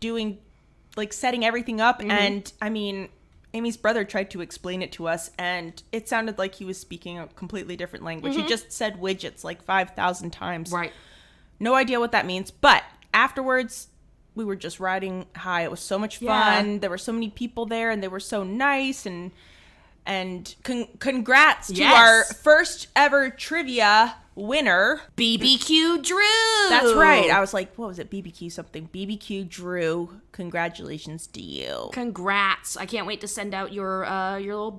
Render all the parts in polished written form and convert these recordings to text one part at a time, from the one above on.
doing, like, setting everything up. And, I mean, Amy's brother tried to explain it to us, and it sounded like he was speaking a completely different language. He just said widgets like 5,000 times. Right. No idea what that means. But afterwards, we were just riding high. It was so much fun. Yeah. There were so many people there, and they were so nice. And congrats to our first ever trivia winner, BBQ Drew. That's right. I was like, what was it? BBQ something. BBQ Drew. Congratulations to you. Congrats. I can't wait to send out your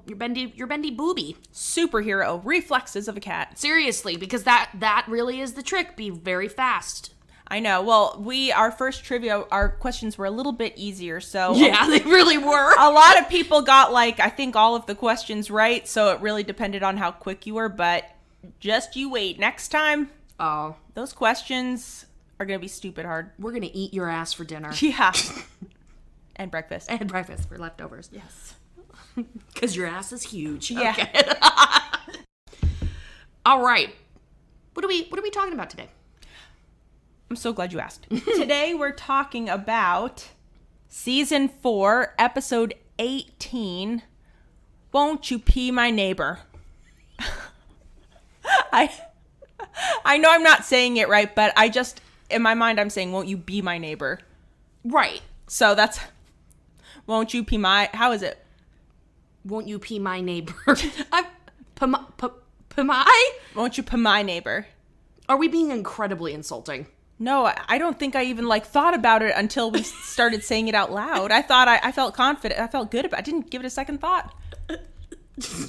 bendy booby. Superhero. Reflexes of a cat. Seriously, because that really is the trick. Be very fast. I know. Well, our first trivia, our questions were a little bit easier, so... Yeah, they really were. A lot of people got, like, I think all of the questions right, so it really depended on how quick you were, but just you wait. Next time, those questions are going to be stupid hard. We're going to eat your ass for dinner. Yeah. And breakfast. And breakfast for leftovers. Yes. Because your ass is huge. Yeah. Okay. All right. What are we talking about today? I'm so glad you asked. Today we're talking about Season 4, Episode 18, Won't You Pee My Neighbor? I know I'm not saying it right, but I just, in my mind, I'm saying, won't you be my neighbor? Right. So that's, won't you pee my, how is it? Won't you pee my neighbor? Pimai? Won't you pee my neighbor? Are we being incredibly insulting? No, I don't think I even, like, thought about it until we started saying it out loud. I thought I felt confident. I felt good about it. I didn't give it a second thought.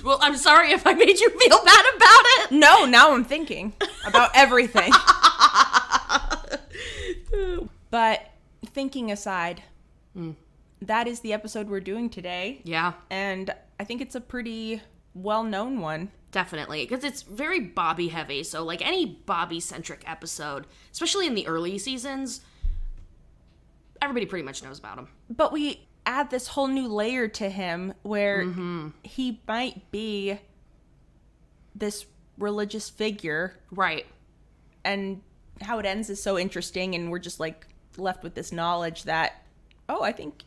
Well, I'm sorry if I made you feel bad about it. No, now I'm thinking about everything. But thinking aside, that is the episode we're doing today. Yeah. And I think it's a pretty well-known one. Definitely, because it's very Bobby heavy. So, like, any Bobby-centric episode, especially in the early seasons, everybody pretty much knows about him. But we add this whole new layer to him where he might be this religious figure. Right. And how it ends is so interesting, and we're just, like, left with this knowledge that, I think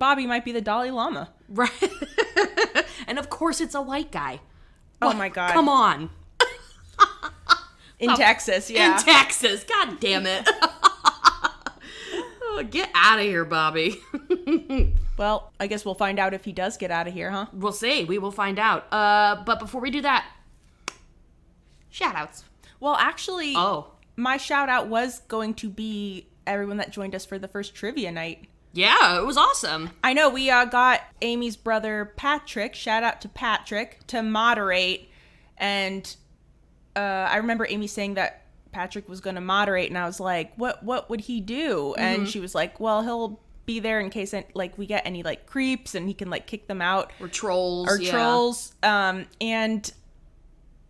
Bobby might be the Dalai Lama. Right. And, of course, it's a white guy. Oh, my God. Come on. In Texas, yeah. In Texas. God damn it. Oh, get out of here, Bobby. Well, I guess we'll find out if he does get out of here, huh? We'll see. We will find out. But before we do that, shout-outs. Well, actually, my shout-out was going to be everyone that joined us for the first trivia night. Yeah, it was awesome. I know, we got Amy's brother, Patrick, shout out to Patrick, to moderate, and I remember Amy saying that Patrick was going to moderate, and I was like, what would he do? And she was like, well, he'll be there in case, like, we get any, like, creeps, and he can, like, kick them out. Or trolls. And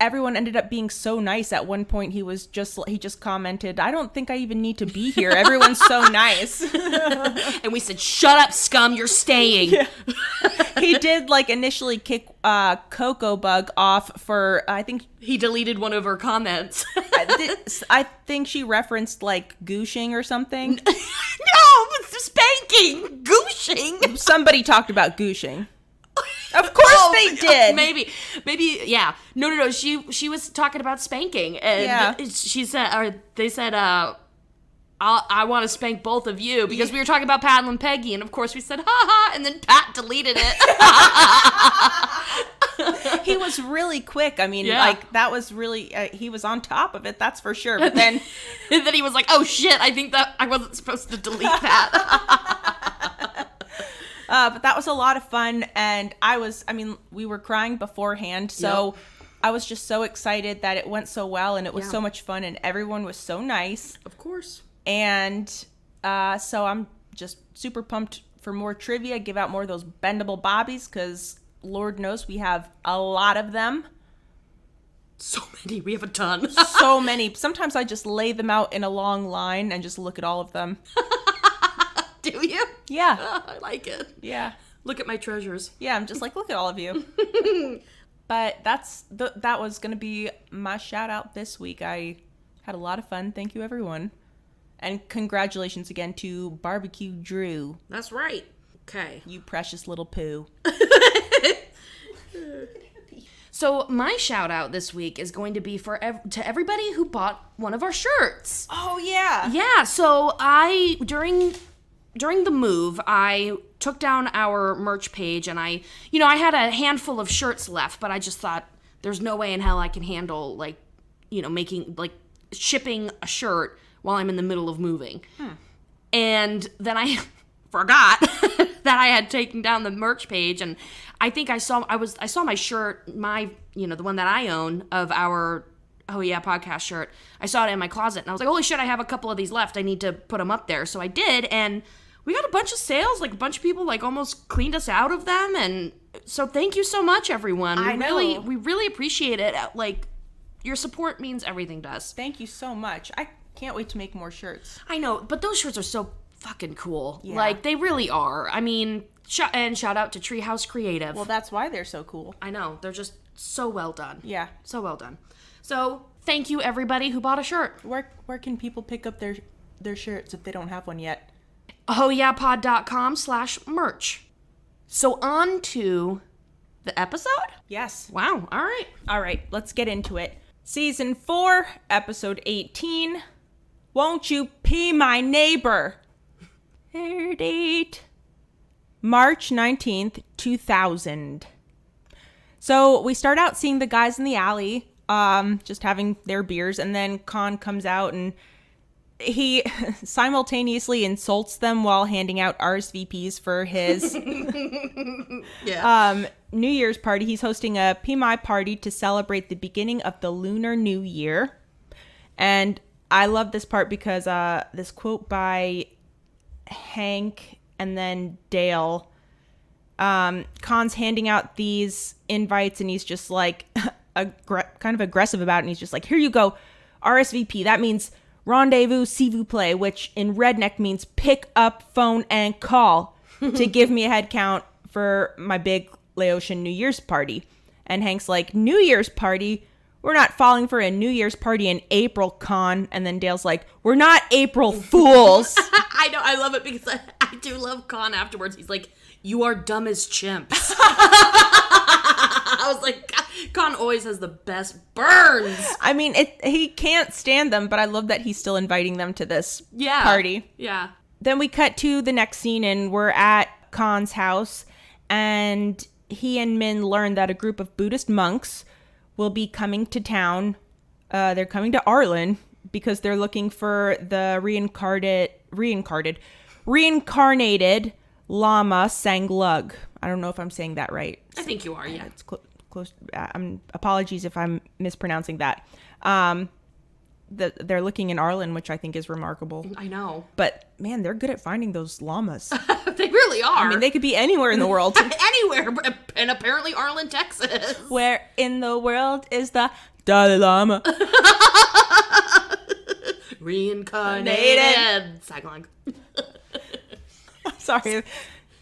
everyone ended up being so nice. At one point, he just commented, I don't think I even need to be here. Everyone's so nice. And we said, shut up, scum, you're staying. Yeah. He did, like, initially kick Coco Bug off for, I think... He deleted one of her comments. I think she referenced, like, gooshing or something. No, it's spanking. Gooshing. Somebody talked about gooshing. Of course they did. Maybe, yeah. No. She was talking about spanking, and she said, or they said, I want to spank both of you because we were talking about Pat and Peggy, and of course we said, ha ha, and then Pat deleted it. He was really quick. I mean, like, that was really, he was on top of it, that's for sure. But then, and then he was like, oh shit, I think that I wasn't supposed to delete that. But that was a lot of fun, and we were crying beforehand, so I was just so excited that it went so well, and it was so much fun, and everyone was so nice. Of course. And so I'm just super pumped for more trivia, give out more of those bendable bobbies, because Lord knows we have a lot of them. So many. We have a ton. So many. Sometimes I just lay them out in a long line and just look at all of them. Do you? Yeah. I like it. Yeah. Look at my treasures. Yeah, I'm just like, look at all of you. But that was going to be my shout out this week. I had a lot of fun. Thank you, everyone. And congratulations again to Barbecue Drew. That's right. Okay. You precious little poo. So my shout out this week is going to be to everybody who bought one of our shirts. Oh, yeah. Yeah, so during the move, I took down our merch page and I had a handful of shirts left, but I just thought there's no way in hell I can handle shipping a shirt while I'm in the middle of moving. And then I forgot that I had taken down the merch page, and I think I saw my shirt, the one that I own of our Oh Yeah podcast shirt. I saw it in my closet and I was like, holy shit, I have a couple of these left. I need to put them up there. So I did, and we got a bunch of sales, like a bunch of people like almost cleaned us out of them, and so thank you so much, everyone. We really appreciate it. Like, your support means everything to us. Thank you so much. I can't wait to make more shirts. I know, but those shirts are so fucking cool. Yeah. Like, they really are. I mean, shout out to Treehouse Creative. Well, that's why they're so cool. I know. They're just so well done. Yeah. So well done. So, thank you, everybody who bought a shirt. Where can people pick up their shirts if they don't have one yet? ohyeahpod.com/merch. So, on to the episode? Yes. Wow. All right. All right, let's get into it. Season 4, episode 18. Won't You Pimai Neighbor? Air date March 19th, 2000. So we start out seeing the guys in the alley, just having their beers, and then Khan comes out and he simultaneously insults them while handing out RSVPs for his New Year's party. He's hosting a Pimai party to celebrate the beginning of the Lunar New Year. And I love this part because this quote by Hank and then Dale, Khan's handing out these invites and he's just like kind of aggressive about it. And he's just like, here you go, RSVP. That means rendezvous, s'il vous plaît, which in redneck means pick up phone and call to give me a head count for my big Laotian New Year's party. And Hank's like, New Year's party? We're not falling for a New Year's party in April, Con. And then Dale's like, we're not April Fools. I know, I love it because I do love Con afterwards. He's like, you are dumb as chimps. I was like, Con always has the best burns. I mean, he can't stand them, but I love that he's still inviting them to this party. Yeah. Then we cut to the next scene and we're at Khan's house, and he and Min learn that a group of Buddhist monks will be coming to town. They're coming to Arlen because they're looking for the reincarnated Lama Sanglug. I don't know if I'm saying that right. I think you are, yeah. It's close. Apologies if I'm mispronouncing that. They're looking in Arlen, which I think is remarkable. I know. But, man, they're good at finding those llamas. They really are. I mean, they could be anywhere in the world. Anywhere, and apparently Arlen, Texas. Where in the world is the Dalai Lama? Reincarnated. Sanglug. Sorry,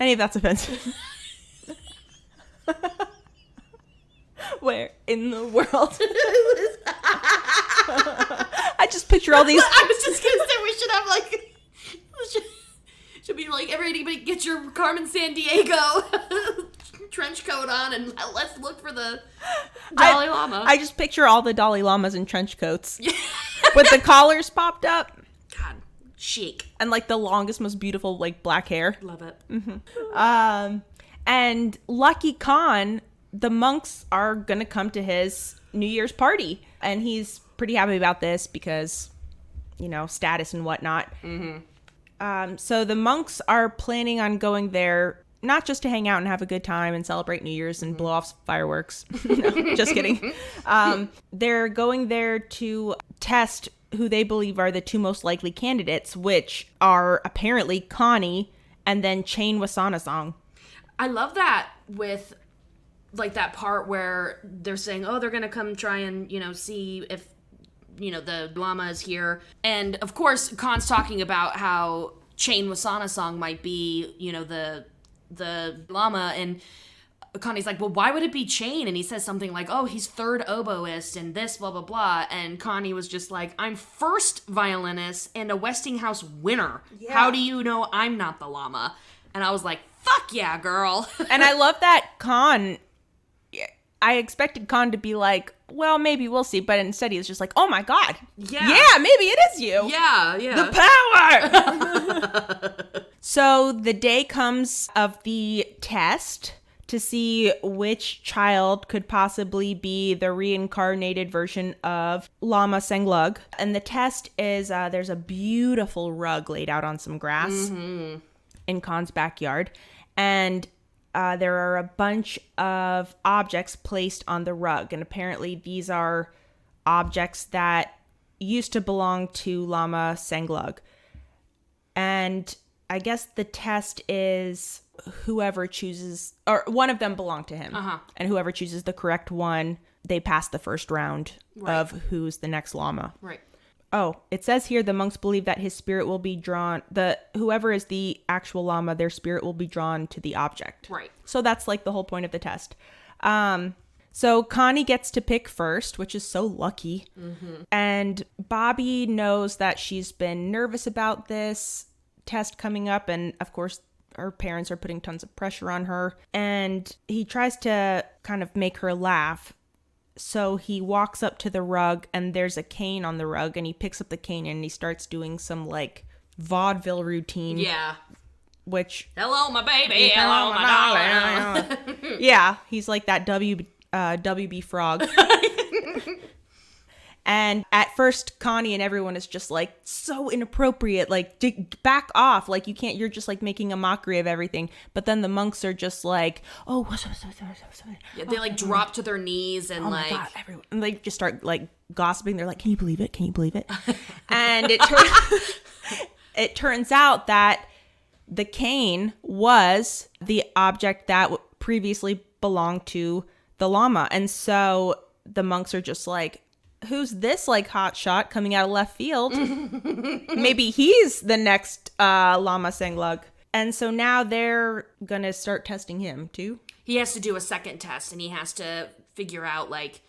any of that's offensive. Where in the world? I just picture all these. I was just gonna say we should have like, should be like everybody get your Carmen Sandiego trench coat on and let's look for the Dalai Lama. I just picture all the Dalai Lamas in trench coats with the collars popped up. God, chic. And like the longest, most beautiful like black hair. Love it. Mm-hmm. And Lucky Khan, the monks are gonna come to his New Year's party, and he's pretty happy about this because, you know, status and whatnot. Mm-hmm. So the monks are planning on going there not just to hang out and have a good time and celebrate New Year's and blow off fireworks. No, just kidding. They're going there to test who they believe are the two most likely candidates, which are apparently Connie and then Chain Wasanasong. I love that with like that part where they're saying, oh, they're gonna come try and, you know, see if, you know, the Lama is here. And of course Khan's talking about how Chain Wasanasong might be, you know, the Lama, and Connie's like, well, why would it be Chain? And he says something like, oh, he's third oboist and this, blah, blah, blah. And Connie was just like, I'm first violinist and a Westinghouse winner. Yeah. How do you know I'm not the Lama? And I was like, fuck yeah, girl. And I love that Con, I expected Con to be like, well, maybe we'll see. But instead he was just like, oh my God. Yeah, maybe it is you. Yeah. The power. So the day comes of the test to see which child could possibly be the reincarnated version of Lama Sanglug. And the test is, there's a beautiful rug laid out on some grass in Khan's backyard. And there are a bunch of objects placed on the rug. And apparently these are objects that used to belong to Lama Sanglug. And I guess the test is whoever chooses, or one of them belonged to him. And whoever chooses the correct one, they pass the first round of who's the next Lama. Right. Oh, it says here the monks believe that his spirit will be drawn, whoever is the actual Lama, their spirit will be drawn to the object. Right. So that's like the whole point of the test. So Connie gets to pick first, which is so lucky. And Bobby knows that she's been nervous about this test coming up. And of course, her parents are putting tons of pressure on her. And he tries to kind of make her laugh. So he walks up to the rug and there's a cane on the rug and he picks up the cane and he starts doing some like vaudeville routine. Yeah. Which... Hello, my baby. Hello, my darling. Yeah. He's like that WB Frog. And at first, Connie and everyone is just like, so inappropriate, like, back off. Like, you can't, you're just like making a mockery of everything. But then the monks are just like, oh, yeah, they like drop to their knees and like, my God, everyone. And they just start like gossiping. They're like, can you believe it? Can you believe it? And it turns out that the cane was the object that previously belonged to the Lama. And so the monks are just like, who's this like hot shot coming out of left field? Maybe he's the next Lama Sanglug. And so now they're gonna start testing him too. He has to do a second test and he has to figure out like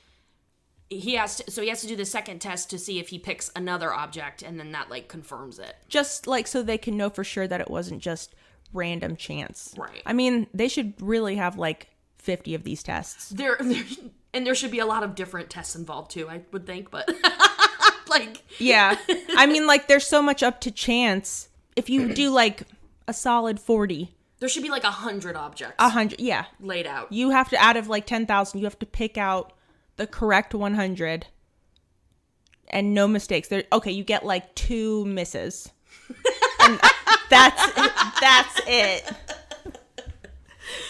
he has to do the second test to see if he picks another object and then that like confirms it. Just like so they can know for sure that it wasn't just random chance. Right. I mean, they should really have like 50 of these tests. And there should be a lot of different tests involved too, I would think, but like... Yeah. I mean, like, there's so much up to chance. If you do, like, a solid 40... There should be, like, 100 objects. 100, yeah. Laid out. You have to, out of, like, 10,000, you have to pick out the correct 100. And no mistakes. Okay, you get, like, 2 misses. And that's it.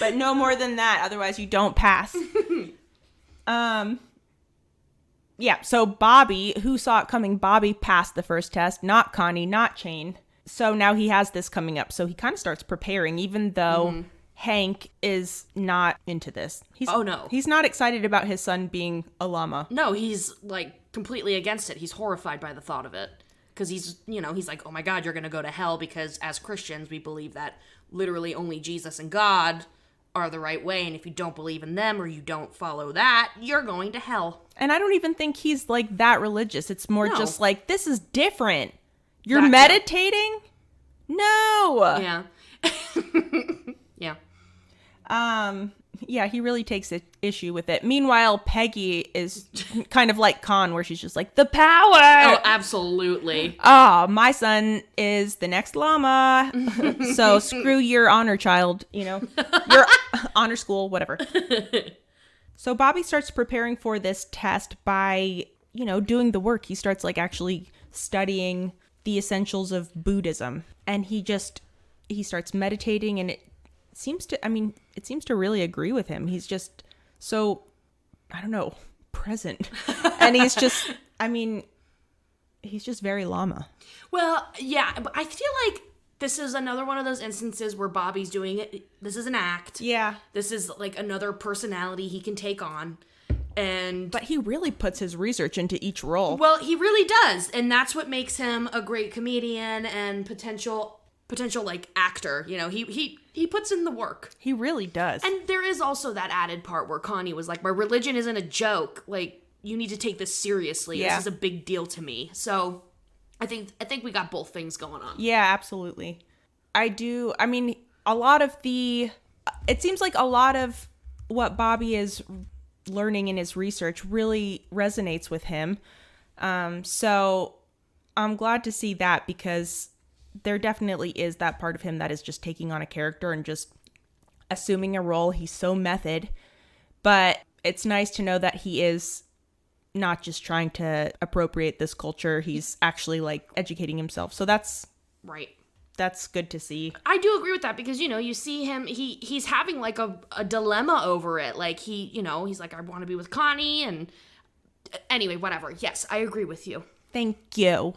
But no more than that, otherwise you don't pass. Yeah, so Bobby, who saw it coming, Bobby passed the first test, not Connie, not Chain. So now he has this coming up. So he kind of starts preparing, even though Hank is not into this. He's not excited about his son being a Lama. No, he's like completely against it. He's horrified by the thought of it. Because he's like, oh my God, you're going to go to hell because as Christians, we believe that literally only Jesus and God are the right way, and if you don't believe in them or you don't follow that, you're going to hell. And I don't even think he's like that religious. It's more just like, this is different. You're that, meditating? No. Yeah. Yeah. Yeah, he really takes issue with it. Meanwhile, Peggy is kind of like Con, where she's just like, the power! Oh, absolutely. Oh, my son is the next Lama. So screw your honor child, your honor school, whatever. So Bobby starts preparing for this test by, doing the work. He starts like actually studying the essentials of Buddhism. And he starts meditating, and it seems to really agree with him. He's just so, I don't know, present. And he's just very Lama. Well, yeah, but I feel like this is another one of those instances where Bobby's doing it. This is an act. Yeah. This is like another personality he can take on. But he really puts his research into each role. Well, he really does. And that's what makes him a great comedian and potential potential like actor. You know, he puts in the work. He really does. And there is also that added part where Connie was like, my religion isn't a joke. Like, you need to take this seriously. Yeah. This is a big deal to me. So I think we got both things going on. Yeah, absolutely. I mean, it seems like a lot of what Bobby is learning in his research really resonates with him. So I'm glad to see that, because there definitely is that part of him that is just taking on a character and just assuming a role. He's so method, but it's nice to know that he is not just trying to appropriate this culture. He's actually like educating himself. So that's right. That's good to see. I do agree with that, because, you know, you see him, he's having like a dilemma over it. Like he's like, I want to be with Connie, and anyway, whatever. Yes, I agree with you. Thank you.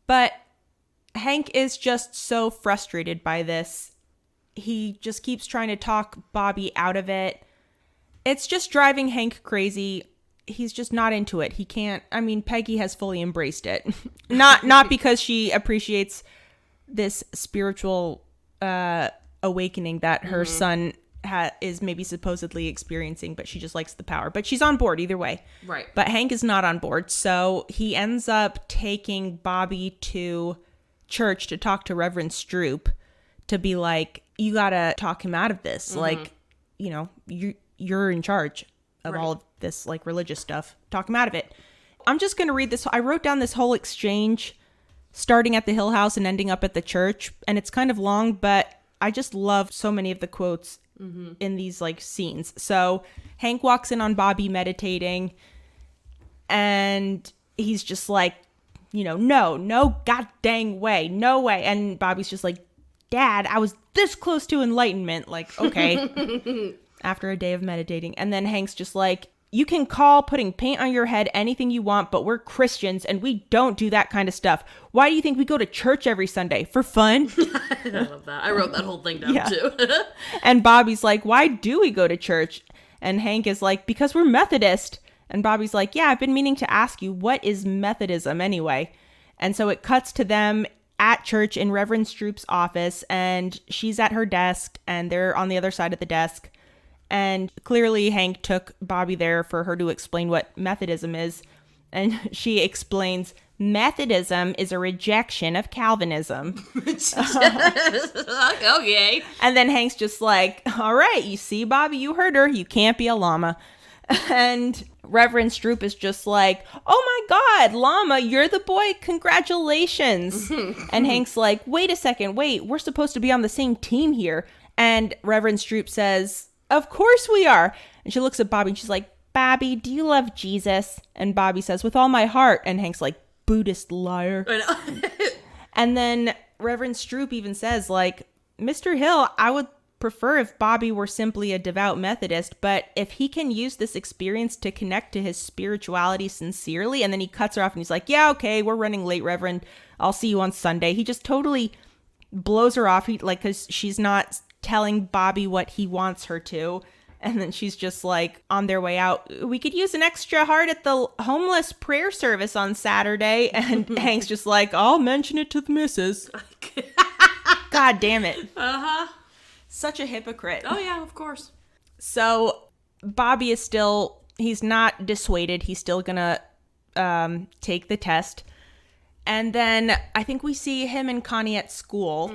But Hank is just so frustrated by this. He just keeps trying to talk Bobby out of it. It's just driving Hank crazy. He's just not into it. He can't. I mean, Peggy has fully embraced it. Not because she appreciates this spiritual awakening that her son is maybe supposedly experiencing, but she just likes the power. But she's on board either way. Right. But Hank is not on board. So he ends up taking Bobby to church to talk to Reverend Stroop, to be like, you got to talk him out of this. Like, you know, you're in charge of all of this like religious stuff. Talk him out of it. I'm just going to read this. I wrote down this whole exchange starting at the Hill House and ending up at the church. And it's kind of long, but I just love so many of the quotes in these like scenes. So Hank walks in on Bobby meditating, and he's just like, you know, no god dang way, no way. And Bobby's just like, Dad, I was this close to enlightenment. Like, okay. After a day of meditating. And then Hank's just like, you can call putting paint on your head anything you want, but we're Christians and we don't do that kind of stuff. Why do you think we go to church every Sunday? For fun? I love that. I wrote that whole thing down too. And Bobby's like, why do we go to church? And Hank is like, because we're Methodist. And Bobby's like, yeah, I've been meaning to ask you, what is Methodism anyway? And so it cuts to them at church in Reverend Stroop's office, and she's at her desk and they're on the other side of the desk. And clearly Hank took Bobby there for her to explain what Methodism is. And she explains, Methodism is a rejection of Calvinism. Okay. And then Hank's just like, all right, you see, Bobby, you heard her. You can't be a llama. And Reverend Stroop is just like, oh my God, Llama, you're the boy. Congratulations. And Hank's like, wait a second. Wait, we're supposed to be on the same team here. And Reverend Stroop says, of course we are. And she looks at Bobby and she's like, Bobby, do you love Jesus? And Bobby says, with all my heart. And Hank's like, Buddhist liar. And then Reverend Stroop even says, like, Mr. Hill, I would prefer if Bobby were simply a devout Methodist, but if he can use this experience to connect to his spirituality sincerely. And then he cuts her off and he's like, yeah, okay, we're running late, Reverend. I'll see you on Sunday. He just totally blows her off, because she's not telling Bobby what he wants her to. And then she's just like, on their way out, we could use an extra heart at the homeless prayer service on Saturday. And Hank's just like, I'll mention it to the missus. God damn it. Uh-huh. Such a hypocrite. Oh yeah, of course. So Bobby is he's not dissuaded. He's still gonna take the test. And then I think we see him and Connie at school,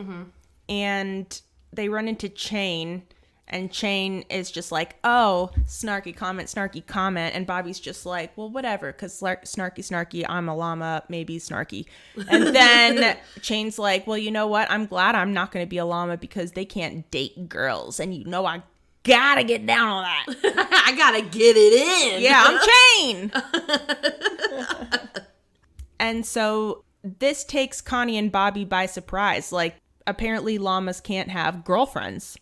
and they run into Chain, and Chain is just like, oh, snarky comment. And Bobby's just like, well, whatever, because snarky, I'm a llama, maybe snarky. And then Chain's like, well, you know what? I'm glad I'm not going to be a llama because they can't date girls. And you know I gotta get down on that. I gotta get it in. Yeah, I'm Chain. And so this takes Connie and Bobby by surprise. Like, apparently llamas can't have girlfriends.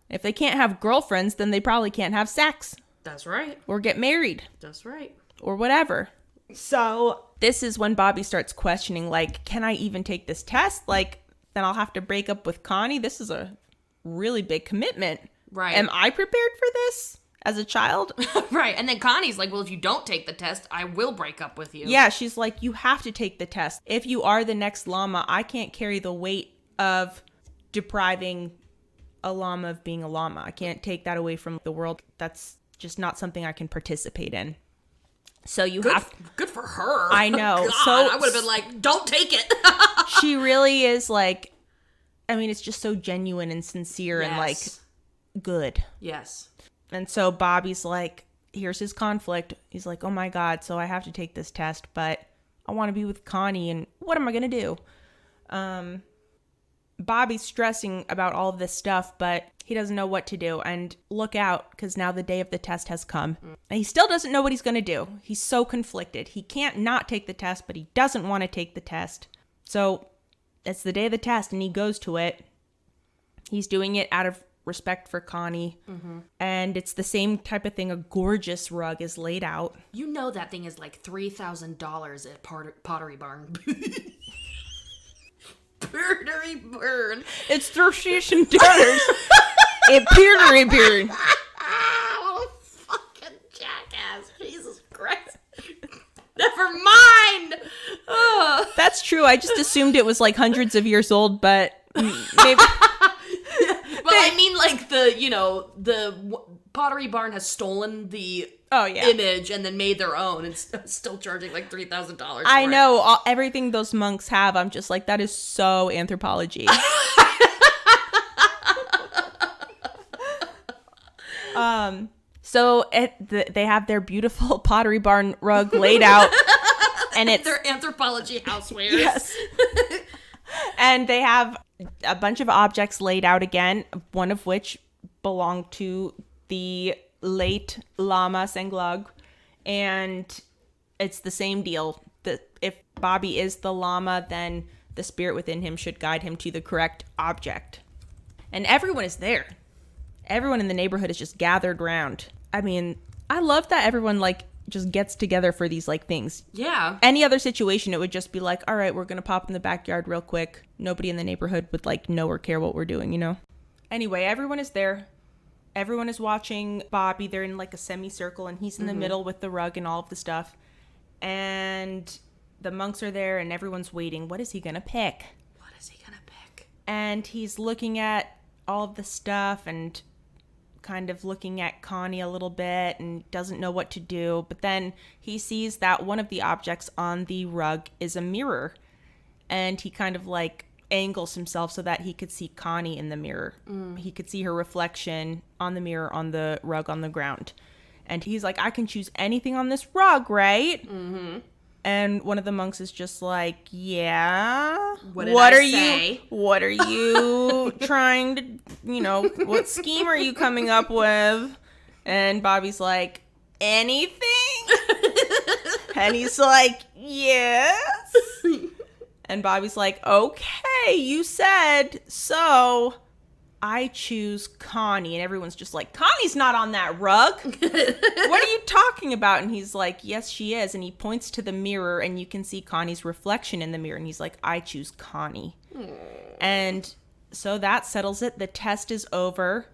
If they can't have girlfriends, then they probably can't have sex. That's right. Or get married. That's right. Or whatever. So this is when Bobby starts questioning, like, can I even take this test? Like, then I'll have to break up with Connie. This is a really big commitment. Right. Am I prepared for this? as a child. Right. And then Connie's like, well, if you don't take the test, I will break up with you. Yeah, she's like, you have to take the test. If you are the next llama, I can't carry the weight of depriving a llama of being a llama. I can't take that away from the world. That's just not something I can participate in. So you have... Good for her. I know. God, So I would have been like, don't take it. she really is like... I mean, it's just so genuine and sincere and like good. Yes. And so Bobby's like, here's his conflict. He's like, oh my God, so I have to take this test, but I want to be with Connie, and what am I going to do? Bobby's stressing about all of this stuff, but he doesn't know what to do. And look out, because now the day of the test has come. And he still doesn't know what he's going to do. He's so conflicted. He can't not take the test, but he doesn't want to take the test. So it's the day of the test, and he goes to it. He's doing it out of respect for Connie. And it's the same type of thing. A gorgeous rug is laid out. You know that thing is like $3,000 at Pottery Barn. Pottery Barn. It's $3,000 at Pottery Barn. Oh, fucking jackass. Jesus Christ. Never mind. Oh. That's true. I just assumed it was like hundreds of years old, but maybe. Well, I mean, like the Pottery Barn has stolen the image and then made their own and still charging like $3,000. I know everything those monks have. I'm just like, that is so anthropology. So they have their beautiful Pottery Barn rug laid out, and it's their anthropology housewares. Yes. And they have a bunch of objects laid out again, one of which belonged to the late Lama Sanglug. And it's the same deal. That if Bobby is the llama, then the spirit within him should guide him to the correct object. And everyone is there. Everyone in the neighborhood is just gathered round. I mean, I love that everyone like just gets together for these like things. Yeah. Any other situation, it would just be like, all right, we're going to pop in the backyard real quick. Nobody in the neighborhood would like know or care what we're doing, you know? Anyway, everyone is there. Everyone is watching Bobby. They're in like a semicircle, and he's in the middle with the rug and all of the stuff. And the monks are there, and everyone's waiting. What is he going to pick? What is he going to pick? And he's looking at all of the stuff and kind of looking at Connie a little bit and doesn't know what to do. But then he sees that one of the objects on the rug is a mirror. And he kind of like angles himself so that he could see Connie in the mirror. He could see her reflection on the mirror on the rug on the ground. And he's like, I can choose anything on this rug, right? Mm-hmm. And one of the monks is just like, yeah. What are you trying to, what scheme are you coming up with? And Bobby's like, anything? And he's like, yes. And Bobby's like, okay, you said so. I choose Connie. And everyone's just like, Connie's not on that rug. What are you talking about? And he's like, yes, she is. And he points to the mirror, and you can see Connie's reflection in the mirror. And he's like, I choose Connie. And so that settles it. The test is over.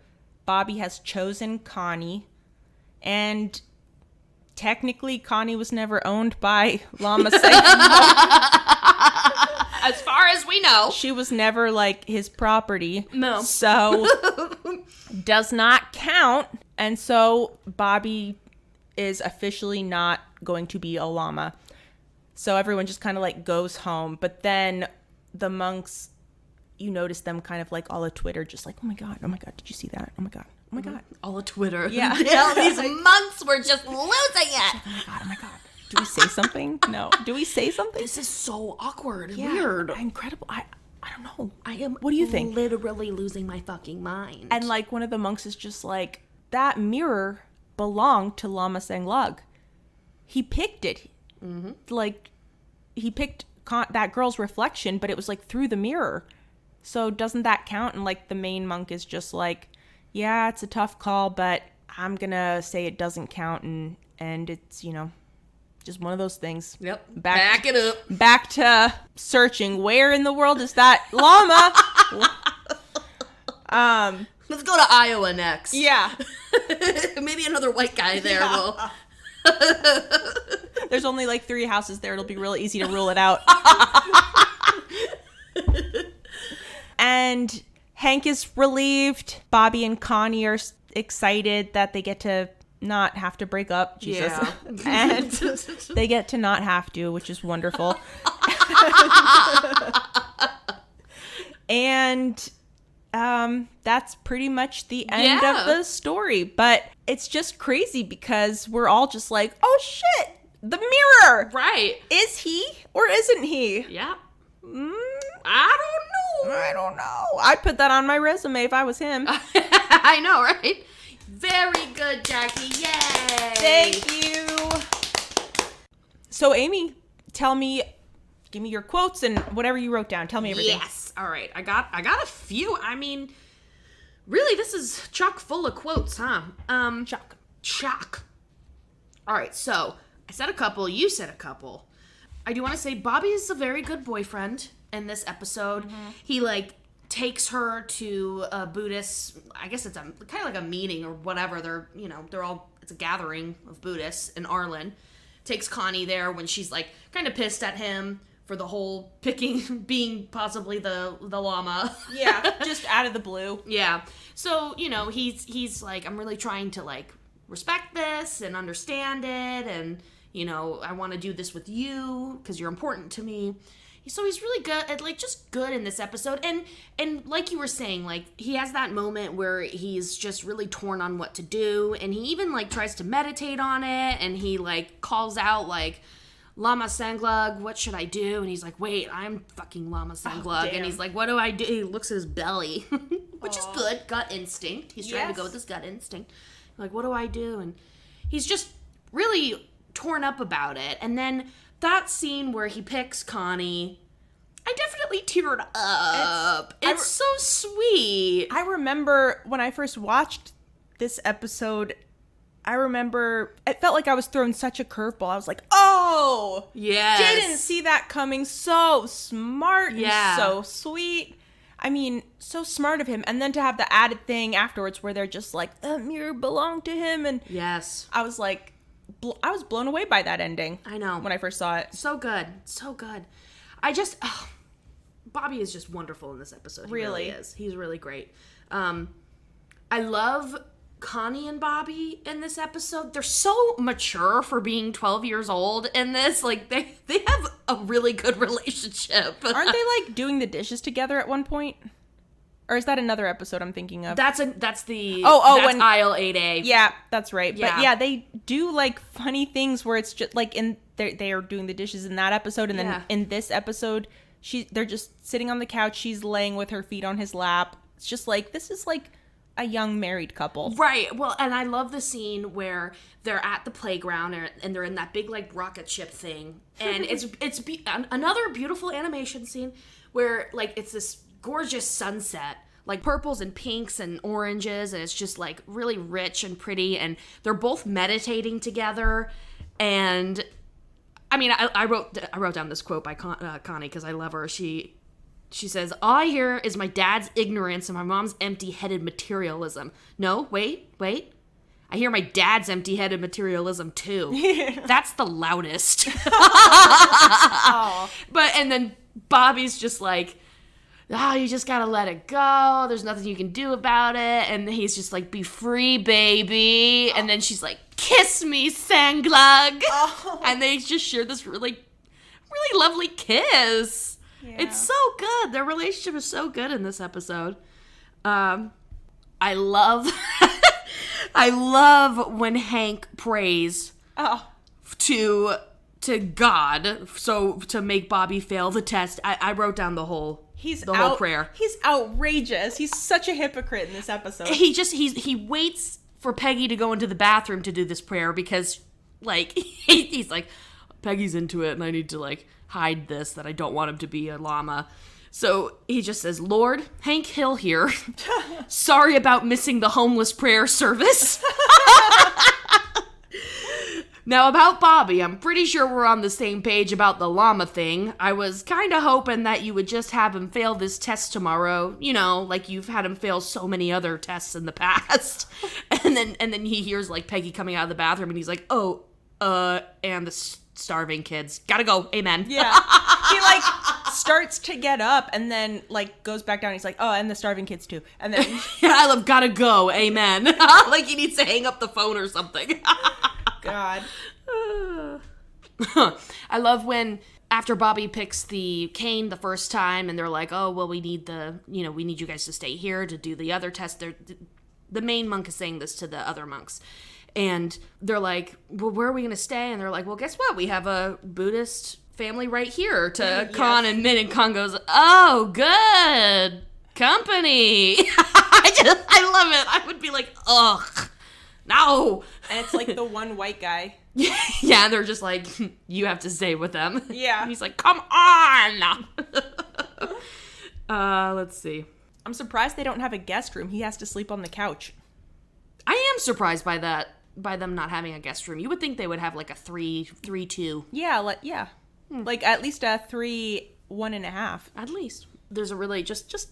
Bobby has chosen Connie. And technically, Connie was never owned by Lama Sanglug. As far as we know. She was never, like, his property. No. So, does not count. And so, Bobby is officially not going to be a llama. So, everyone just kind of, like, goes home. But then the monks, you notice them kind of, like, all of Twitter, just like, oh, my God, did you see that? Oh, my God. Oh, my God. All of Twitter. Yeah. All these monks were just losing it. Oh, my God. Do we say something? No. Do we say something? This is so awkward and weird. Incredible. I don't know. I am What do you think? Literally losing my fucking mind. And like one of the monks is just like, that mirror belonged to Lama Sanglug. He picked it. Mm-hmm. Like he picked that girl's reflection, but it was like through the mirror. So doesn't that count? And like the main monk is just like, yeah, it's a tough call, but I'm gonna say it doesn't count, and it's, just one of those things. Yep. Back it up. Back to searching. Where in the world is that llama? Let's go to Iowa next. Yeah. Maybe in another white guy there. Yeah. There's only like 3 houses there. It'll be real easy to rule it out. And Hank is relieved. Bobby and Connie are excited that they get to not have to break up. Jesus. Yeah. And they get to not have to, which is wonderful. And that's pretty much the end of the story. But it's just crazy because we're all just like, oh shit, the mirror. Right. Is he or isn't he? Yeah. I don't know. I'd put that on my resume if I was him. I know, right? Very good, Jackie. Yay. Thank you. So, Amy, give me your quotes and whatever you wrote down. Tell me everything. Yes. All right. I got a few. I mean, really, this is chock full of quotes, huh? Chock. All right. So I said a couple. You said a couple. I do want to say Bobby is a very good boyfriend in this episode. Mm-hmm. He takes her to a Buddhist, I guess it's kind of like a meeting or whatever. It's a gathering of Buddhists in Arlen. Takes Connie there when she's kind of pissed at him for the whole being possibly the llama. Yeah, just out of the blue. Yeah. So, he's like, I'm really trying to respect this and understand it, and I want to do this with you because you're important to me. So he's really good at just good in this episode. And like you were saying, he has that moment where he's just really torn on what to do, and he even tries to meditate on it, and he calls out Lama Sanglug, what should I do? And he's like, wait, I'm fucking Lama Sanglug. And he's like, what do I do? He looks at his belly, which is good. Gut instinct. He's trying to go with his gut instinct. What do I do? And he's just really torn up about it. And then that scene where he picks Connie, I definitely teared up. It's so sweet. I remember when I first watched this episode, it felt like I was thrown such a curveball. I was like, oh, yes. Didn't see that coming. So smart and so sweet. I mean, so smart of him. And then to have the added thing afterwards where they're just like, the mirror belonged to him. And yes, I was like, I was blown away by that ending. I know. When I first saw it. So good. So good. Bobby is just wonderful in this episode. He really is. He's really great. I love Connie and Bobby in this episode. They're so mature for being 12 years old in this. They have a really good relationship. Aren't they doing the dishes together at one point? Or is that another episode I'm thinking of? That's when aisle 8A. Yeah, that's right. Yeah. But yeah, they do funny things where it's just they are doing the dishes in that episode, and then in this episode, they're just sitting on the couch. She's laying with her feet on his lap. It's just this is a young married couple. Right. Well, and I love the scene where they're at the playground and they're in that big rocket ship thing, and it's another beautiful animation scene where it's this gorgeous sunset, purples and pinks and oranges, and it's just really rich and pretty, and they're both meditating together. And I mean, I wrote down this quote by Connie because I love her. She says, all I hear is my dad's ignorance and my mom's empty-headed materialism. No, wait. I hear my dad's empty-headed materialism too. That's the loudest. And then Bobby's just you just gotta let it go. There's nothing you can do about it. And he's just be free, baby. And then she's like, kiss me, Sanglug. And they just share this really, really lovely kiss. Yeah. It's so good. Their relationship is so good in this episode. I love when Hank prays to God to make Bobby fail the test. I wrote down the whole whole prayer. He's outrageous. He's such a hypocrite in this episode. He waits for Peggy to go into the bathroom to do this prayer because he's like, Peggy's into it and I need to hide this, that I don't want him to be a llama. So he just says, Lord, Hank Hill here. Sorry about missing the homeless prayer service. Now, about Bobby, I'm pretty sure we're on the same page about the llama thing. I was kind of hoping that you would just have him fail this test tomorrow, like you've had him fail so many other tests in the past. And then he hears, like, Peggy coming out of the bathroom, and he's like, and the starving kids. Gotta go. Amen. Yeah. He, like, starts to get up, and then, like, goes back down. He's like, and the starving kids, too. And then... I love gotta go. Amen. Like, he needs to hang up the phone or something. God. I love when after Bobby picks the cane the first time and they're like, we need we need you guys to stay here to do the other test. The main monk is saying this to the other monks. And they're like, well, where are we going to stay? And they're like, well, guess what? We have a Buddhist family right here to Yes. Khan and Min. And Khan goes, oh, good company. I love it. I would be like, ugh. No. And it's like the one white guy. Yeah, they're just like, you have to stay with them. Yeah. And he's like, come on. Let's see. I'm surprised they don't have a guest room. He has to sleep on the couch. I am surprised by that, by them not having a guest room. You would think they would have like a 3-2. Yeah, yeah. Like at least a 3 1.5. At least. There's a really just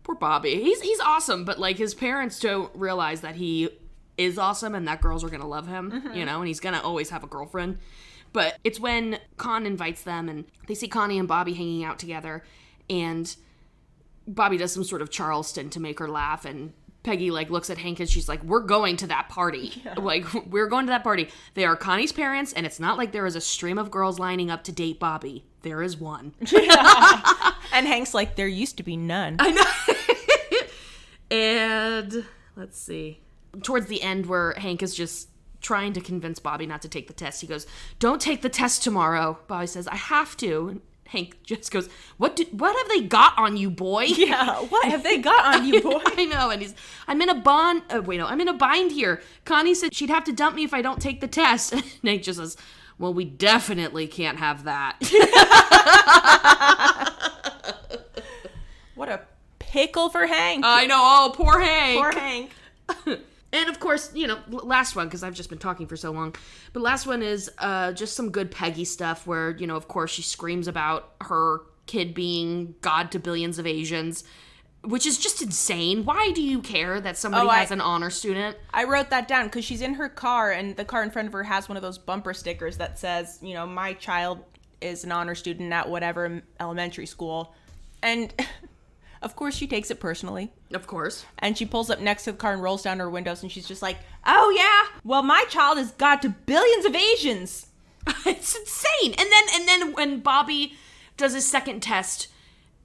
poor Bobby. He's awesome, but like his parents don't realize that he is awesome and that girls are gonna love him, and he's gonna always have a girlfriend. But it's when Con invites them and they see Connie and Bobby hanging out together, and Bobby does some sort of Charleston to make her laugh, and Peggy like looks at Hank and she's like, we're going to that party. Yeah. Like, we're going to that party. They are Connie's parents, and it's not like there is a stream of girls lining up to date Bobby. There is one. Yeah. And Hank's like, there used to be none. I know. And let's see. Towards the end where Hank is just trying to convince Bobby not to take the test, he goes, don't take the test tomorrow. Bobby says, I have to. And Hank just goes, what have they got on you, boy? Yeah, what have they got on you, boy? I know, and I'm in a bind here. Connie said she'd have to dump me if I don't take the test. And Hank just says, well, we definitely can't have that. What a pickle for Hank. I know, oh, poor Hank. Poor Hank. And of course, last one, because I've just been talking for so long, but last one is just some good Peggy stuff where, of course, she screams about her kid being God to billions of Asians, which is just insane. Why do you care that somebody has an honor student? I wrote that down because she's in her car, and the car in front of her has one of those bumper stickers that says, my child is an honor student at whatever elementary school. And... Of course, she takes it personally. Of course. And she pulls up next to the car and rolls down her windows, and she's just like, oh, yeah? Well, my child is God to billions of Asians. It's insane. And then when Bobby does his second test,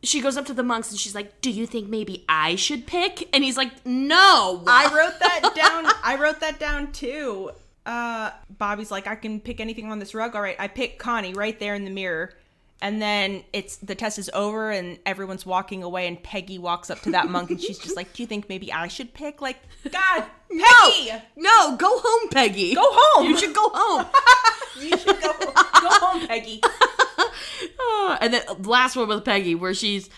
she goes up to the monks, and she's like, do you think maybe I should pick? And he's like, no. I wrote that down, too. Bobby's like, I can pick anything on this rug. All right, I pick Connie right there in the mirror. And then the test is over and everyone's walking away, and Peggy walks up to that monk and she's just like, do you think maybe I should pick? Like, God, Peggy! No, go home, Peggy. Go home. You should go home. You should go home, Peggy. And then the last one with Peggy where she's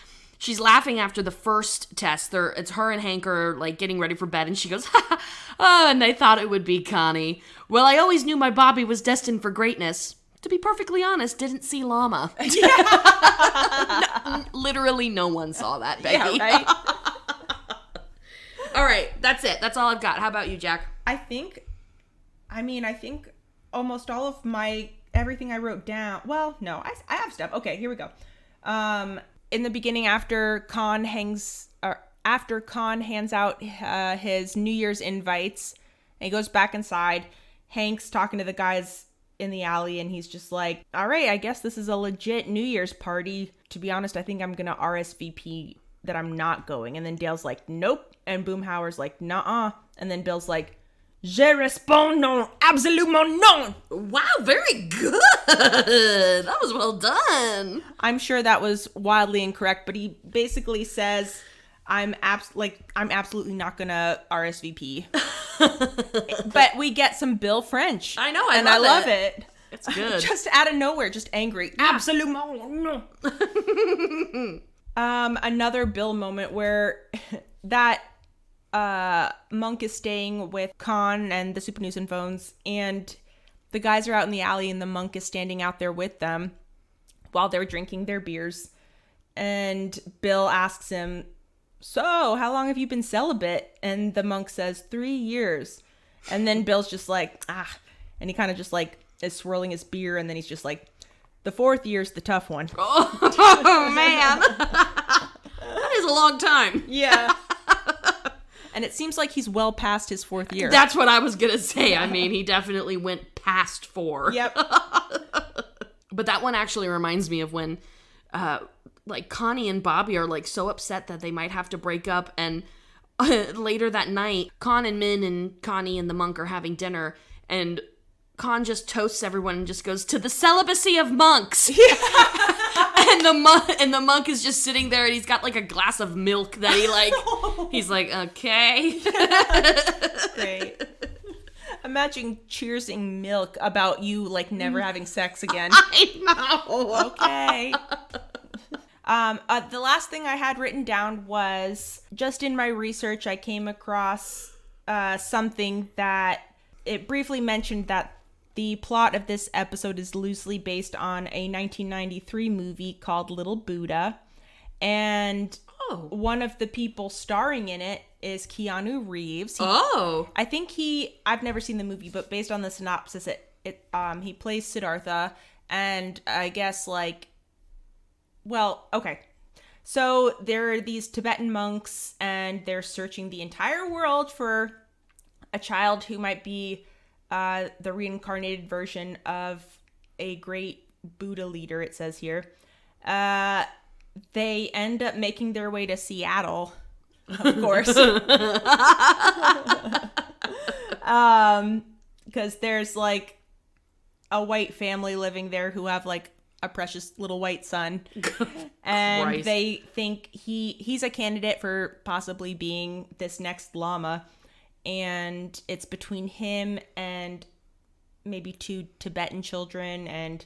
laughing after the first test. It's her and Hank are like getting ready for bed, and she goes, and I thought it would be Connie. Well, I always knew my Bobby was destined for greatness. To be perfectly honest, didn't see Lama. Yeah. Literally no one saw that, Becky. Yeah, right? All right, that's it. That's all I've got. How about you, Jack? I think almost all of everything I wrote down. Well, no, I have stuff. Okay, here we go. In the beginning, after Khan hands out his New Year's invites, and he goes back inside, Hank's talking to the guys in the alley, and he's just like, all right, I guess this is a legit New Year's party. To be honest, I think I'm gonna RSVP that I'm not going. And then Dale's like, nope. And Boomhauer's like, nuh-uh. And then Bill's like, je réponds non, absolument non. Wow, very good. That was well done. I'm sure that was wildly incorrect, but he basically says, I'm absolutely not gonna RSVP. But we get some Bill French. I know, I love it. It's good. Just out of nowhere, just angry. Yeah. Absolument no. Another Bill moment where that monk is staying with Khan and the Supanusan phones, and the guys are out in the alley, and the monk is standing out there with them while they're drinking their beers. And Bill asks him, so, how long have you been celibate? And the monk says, 3 years. And then Bill's just like, and he kind of just like is swirling his beer, and then he's just like, the 4th year's the tough one. Oh man. That is a long time. Yeah. And it seems like he's well past his 4th year. That's what I was going to say. I mean, he definitely went past 4. Yep. But that one actually reminds me of when, like, Connie and Bobby are, like, so upset that they might have to break up. And later that night, Con and Min and Connie and the monk are having dinner. And Con just toasts everyone and just goes, to the celibacy of monks. And the monk is just sitting there, and he's got, like, a glass of milk that he, like, he's like, okay. Great. Imagine cheersing milk about you, like, never having sex again. I know. Okay. The last thing I had written down was, just in my research, I came across something that it briefly mentioned that the plot of this episode is loosely based on a 1993 movie called Little Buddha. And one of the people starring in it is Keanu Reeves. I think I've never seen the movie, but based on the synopsis, he plays Siddhartha. And I guess, like, well, okay. So there are these Tibetan monks, and they're searching the entire world for a child who might be the reincarnated version of a great Buddha leader, it says here. They end up making their way to Seattle, of course. Because there's, like, a white family living there who have, like, a precious little white son. And Christ. They think he's a candidate for possibly being this next Lama. And it's between him and maybe 2 Tibetan children. And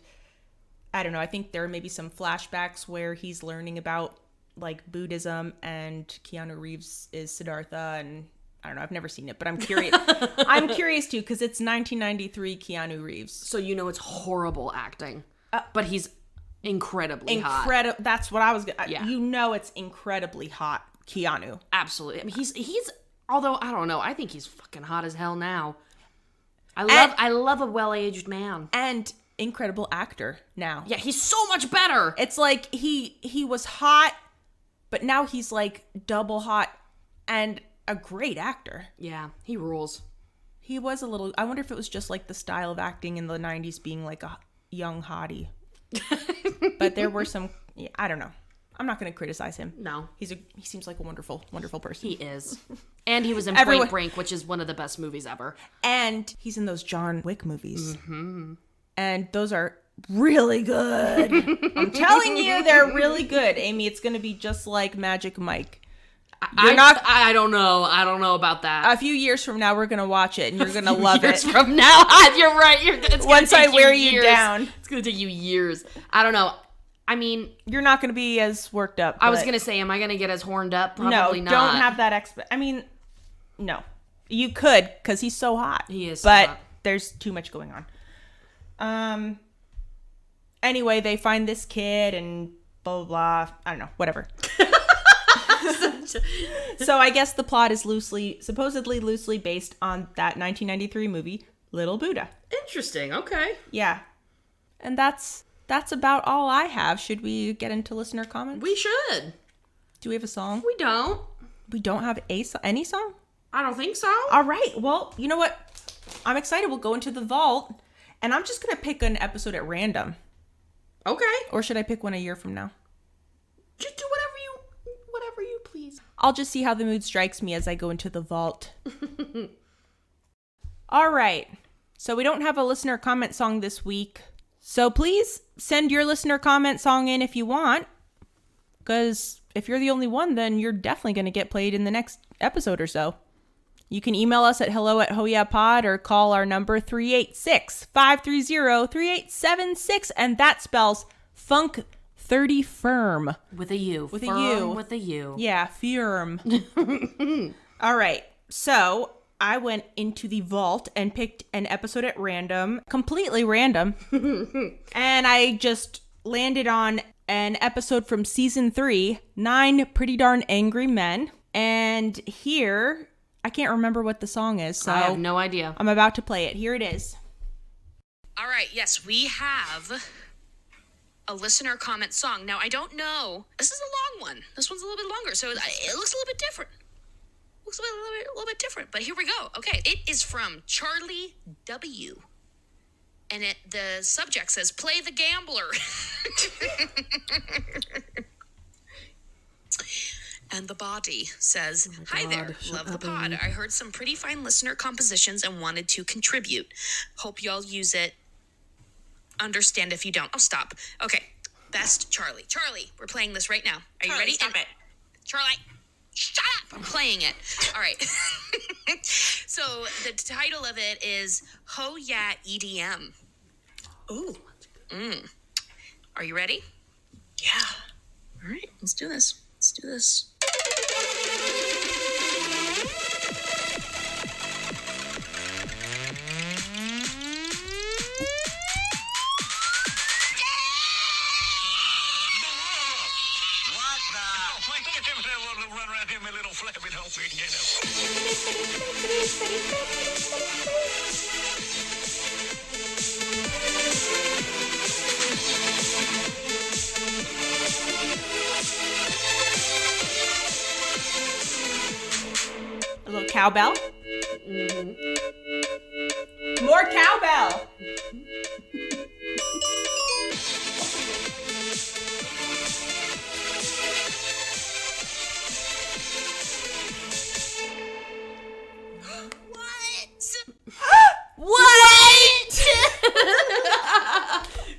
I don't know, I think there are maybe some flashbacks where he's learning about, like, Buddhism, and Keanu Reeves is Siddhartha, and I don't know, I've never seen it, but I'm curious. I'm curious too, because it's 1993 Keanu Reeves. So you know it's horrible acting, but he's incredibly hot. That's what I was gonna, yeah. You know it's incredibly hot, Keanu. Absolutely. I mean, he's although I don't know, I think he's fucking hot as hell now. I love a well-aged man. And incredible actor now. Yeah, he's so much better. It's like he was hot, but now he's like double hot and a great actor. Yeah, he rules. He was a little, I wonder if it was just like the style of acting in the 90s being like a young hottie. But there were some, I don't know. I'm not going to criticize him. No. He seems like a wonderful, wonderful person. He is. And he was in Point Break, which is one of the best movies ever. And he's in those John Wick movies. Mm-hmm. And those are really good. I'm telling you, they're really good. Amy, it's going to be just like Magic Mike. I don't know. I don't know about that. A few years from now, we're going to watch it, and you're going to love it. Years from now, you're right. Once I wear you down. It's going to take you years. I don't know. I mean, you're not going to be as worked up. I was going to say, am I going to get as horned up? Probably not. No, don't have that I mean, no. You could, because he's so hot. He is so hot. But there's too much going on. Anyway, they find this kid and blah, blah, blah. I don't know. Whatever. So I guess the plot is supposedly loosely based on that 1993 movie, Little Buddha. Interesting. Okay. Yeah. And that's about all I have. Should we get into listener comments? We should. Do we have a song? We don't. We don't have any song? I don't think so. All right. Well, you know what? I'm excited. We'll go into the vault, and I'm just going to pick an episode at random. Okay. Or should I pick one a year from now? Just do whatever you please. I'll just see how the mood strikes me as I go into the vault. All right. So we don't have a listener comment song this week. So please send your listener comment song in if you want. Because if you're the only one, then you're definitely going to get played in the next episode or so. You can email us at hello@hoyapod or call our number 386-530-3876. And that spells Funk 30 Firm. With a U. With Firm a U. With a U. Yeah, firm. All right. So I went into the vault and picked an episode at random, completely random. And I just landed on an episode from season 3, 9 Pretty Darn Angry Men. And here, I can't remember what the song is, so I have no idea. I'm about to play it. Here it is. All right, yes, we have a listener comment song. Now, I don't know. This is a long one. This one's a little bit longer, so it looks a little bit different. Looks a little bit different, but here we go. Okay, it is from Charlie W. And the subject says, "Play the Gambler." And the body says, "Hi there, love the pod. I heard some pretty fine listener compositions and wanted to contribute. Hope y'all use it. Understand if you don't." Oh, stop. Okay, best Charlie. Charlie, we're playing this right now. Are you ready? Stop it. Charlie, shut up. I'm playing it. All right. So the title of it is Ho Ya EDM. Ooh. Are you ready? Yeah. All right, let's do this. Let's do this. Run around here, my little flappy dog, you A little cowbell. More cowbell. What?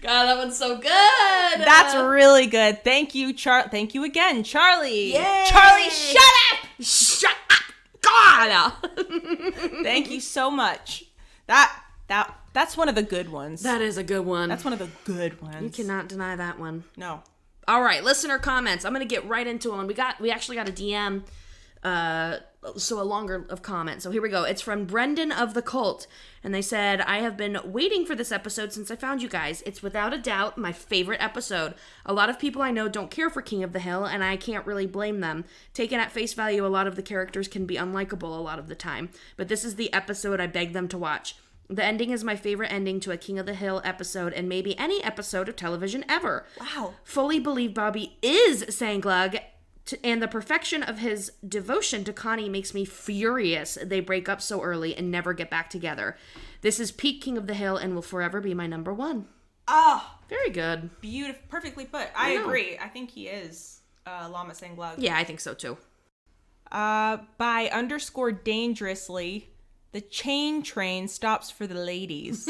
God, that one's so good. That's really good. Thank you, Thank you again, Charlie. Yay. Charlie, shut up. Shut up. God. Thank you so much. That's one of the good ones. That is a good one. That's one of the good ones. You cannot deny that one. No. All right, listener comments. I'm going to get right into one. We actually got a DM, so a longer of comment. So here we go. It's from Brendan of the Cult. And they said, "I have been waiting for this episode since I found you guys. It's without a doubt my favorite episode. A lot of people I know don't care for King of the Hill, and I can't really blame them. Taken at face value, a lot of the characters can be unlikable a lot of the time. But this is the episode I beg them to watch. The ending is my favorite ending to a King of the Hill episode and maybe any episode of television ever. Wow. Fully believe Bobby is Sanglug, and the perfection of his devotion to Connie makes me furious they break up so early and never get back together. This is peak King of the Hill and will forever be my number one." Oh, Very good. beautiful. Perfectly put. I agree. I think he is Lama Sanglug. Yeah, I think so too. By _dangerously, the chain train stops for the ladies.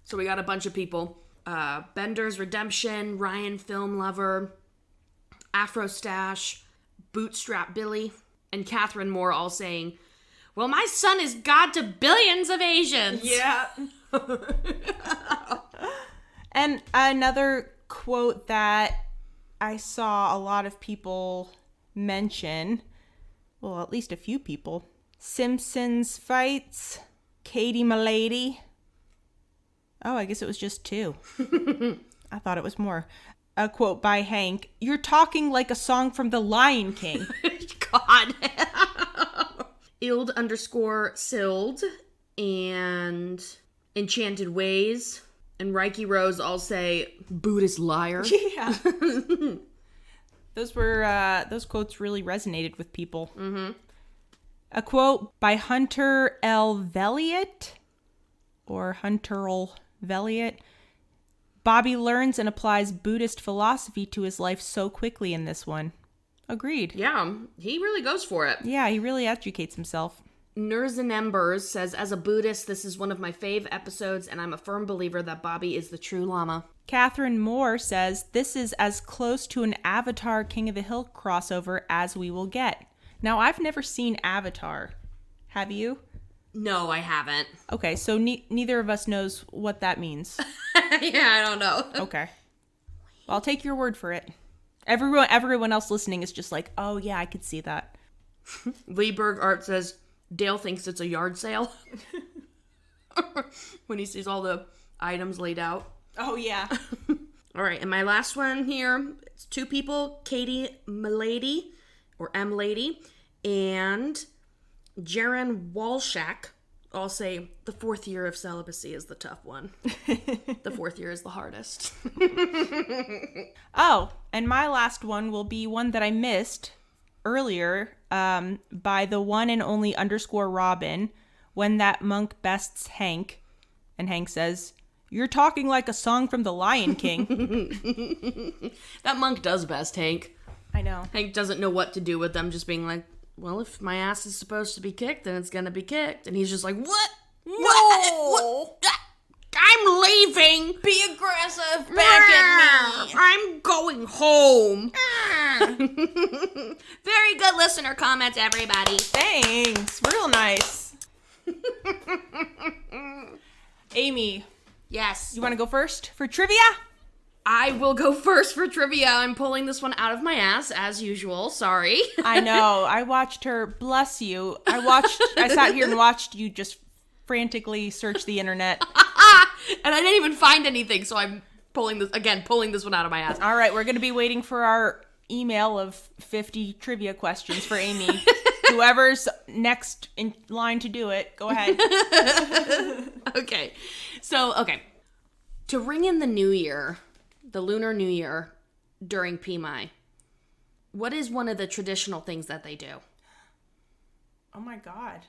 So we got a bunch of people. Bender's Redemption, Ryan Film Lover, Afro Stash, Bootstrap Billy, and Catherine Moore all saying, "Well, my son is God to billions of Asians." Yeah. And another quote that I saw a lot of people mention, well, at least a few people, Simpsons fights, Katie Milady. Oh, I guess it was just 2. I thought it was more. A quote by Hank, "You're talking like a song from The Lion King." God. Ild_Sild and Enchanted Ways and Reiki Rose all say Buddhist liar. Yeah. Those quotes really resonated with people. Mm-hmm. A quote by Hunter L. Veliot, or Hunter L. Veliot. "Bobby learns and applies Buddhist philosophy to his life so quickly in this one." Agreed. Yeah, he really goes for it. Yeah, he really educates himself. Nerds and Embers says, "As a Buddhist, this is one of my fave episodes, and I'm a firm believer that Bobby is the true Lama." Catherine Moore says, "This is as close to an Avatar King of the Hill crossover as we will get." Now, I've never seen Avatar. Have you? No, I haven't. Okay, so neither of us knows what that means. Yeah, I don't know. Okay. Well, I'll take your word for it. Everyone else listening is just like, "Oh, yeah, I could see that." Leeberg Art says, Dale thinks it's a yard sale. When he sees all the items laid out. Oh, yeah. All right, and my last one here, it's two people, Katie Milady, or M Lady, and Jaron Walshak, all say the 4th year of celibacy is the tough one. The 4th year is the hardest. Oh, and my last one will be one that I missed earlier by the one and only _Robin, when that monk bests Hank, and Hank says, "You're talking like a song from The Lion King." That monk does best, Hank. I know. Hank doesn't know what to do with them, just being like, well, if my ass is supposed to be kicked, then it's gonna be kicked. And he's just like, what? No! What? I'm leaving! Be aggressive back at me! I'm going home! Very good listener comments, everybody. Thanks. Real nice. Amy, Yes. you want to go first for trivia? I will go first for trivia. I'm pulling this one out of my ass, as usual. Sorry. I know. I watched her. Bless you. I sat here and watched you just frantically search the internet. And I didn't even find anything, so I'm pulling this one out of my ass. All right, we're going to be waiting for our email of 50 trivia questions for Amy. Whoever's next in line to do it, go ahead. Okay. To ring in the new year, the Lunar New Year during Pimai, what is one of the traditional things that they do? Oh my God.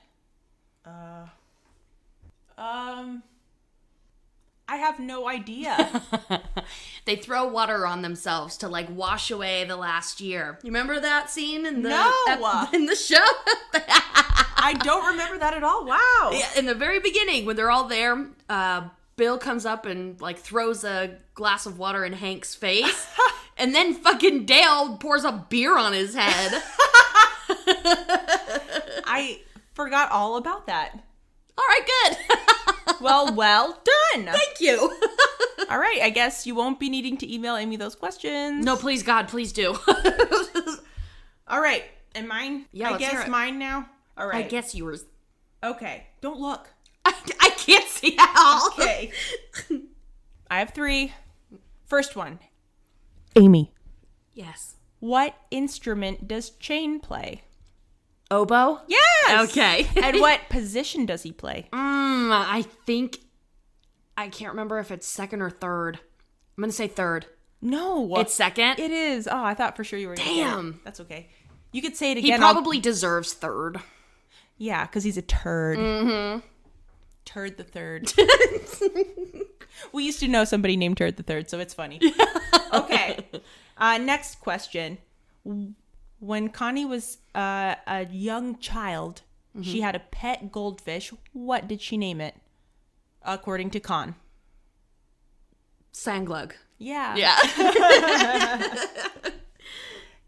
I have no idea. They throw water on themselves to like wash away the last year. You remember that scene in the in the show? I don't remember that at all. Wow. Yeah, in the very beginning when they're all there, Bill comes up and like throws a glass of water in Hank's face, and then fucking Dale pours a beer on his head. I forgot all about that. All right, good. Well done. Thank you. All right, I guess you won't be needing to email Amy those questions. No, please, God, please do. All right, and mine? Yeah, I let's hear guess it. mine now? All right. I guess yours. Okay, don't look. I can't see at all. Okay. I have 3. First one. Amy, Yes. what instrument does Chain play? Oboe? Yes! Okay. And what position does he play? I think, I can't remember if it's second or third. I'm going to say third. No. It's second? It is. Oh, I thought for sure you were going to Damn. That's okay. You could say it He again. probably deserves third. Yeah, because he's a turd. Mm-hmm. Turd the Third. We used to know somebody named Turd the Third, so it's funny. Okay. Next question. When Connie was a young child, she had a pet goldfish. What did she name it? According to Con. Sanglug. Yeah. Yeah.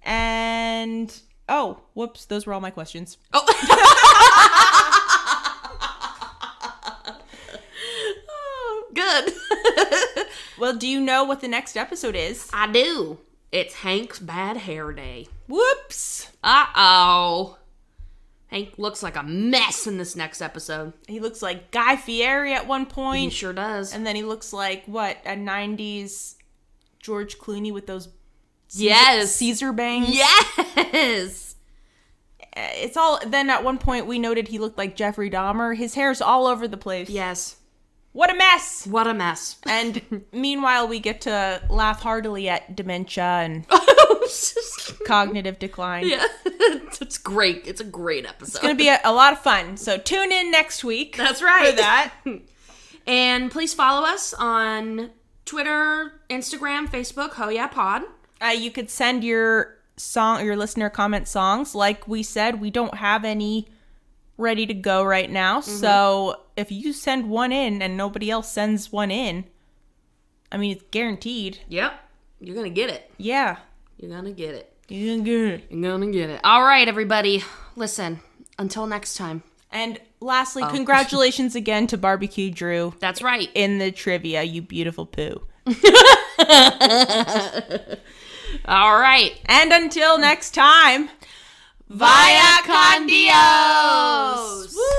And, oh, whoops. Those were all my questions. Good. Well, do you know what the next episode is? I do. It's Hank's bad hair day. Whoops. Uh-oh. Hank looks like a mess in this next episode. He looks like Guy Fieri at one He point. sure does. And then he looks like, what, a 90s George Clooney with those Caesar bangs? Yes. It's all, then at one point we noted he looked like Jeffrey Dahmer. His hair's all over the place. Yes. What a mess! What a mess. And meanwhile, we get to laugh heartily at dementia and cognitive decline. Yeah. It's great. It's a great episode. It's going to be a lot of fun. So tune in next week. That's right. For that. And please follow us on Twitter, Instagram, Facebook, Ho Yeah Pod. You could send your listener comment songs. Like we said, we don't have any ready to go right now. Mm-hmm. So if you send one in and nobody else sends one in, I mean, it's guaranteed. Yep. You're going to get it. Yeah. You're going to get it. You're going to get it. You're going to get it. All right, everybody. Listen, until next time. And lastly, congratulations again to Barbecue Drew. That's right. In the trivia, you beautiful poo. All right. And until next time, Vaya con Dios! Woo!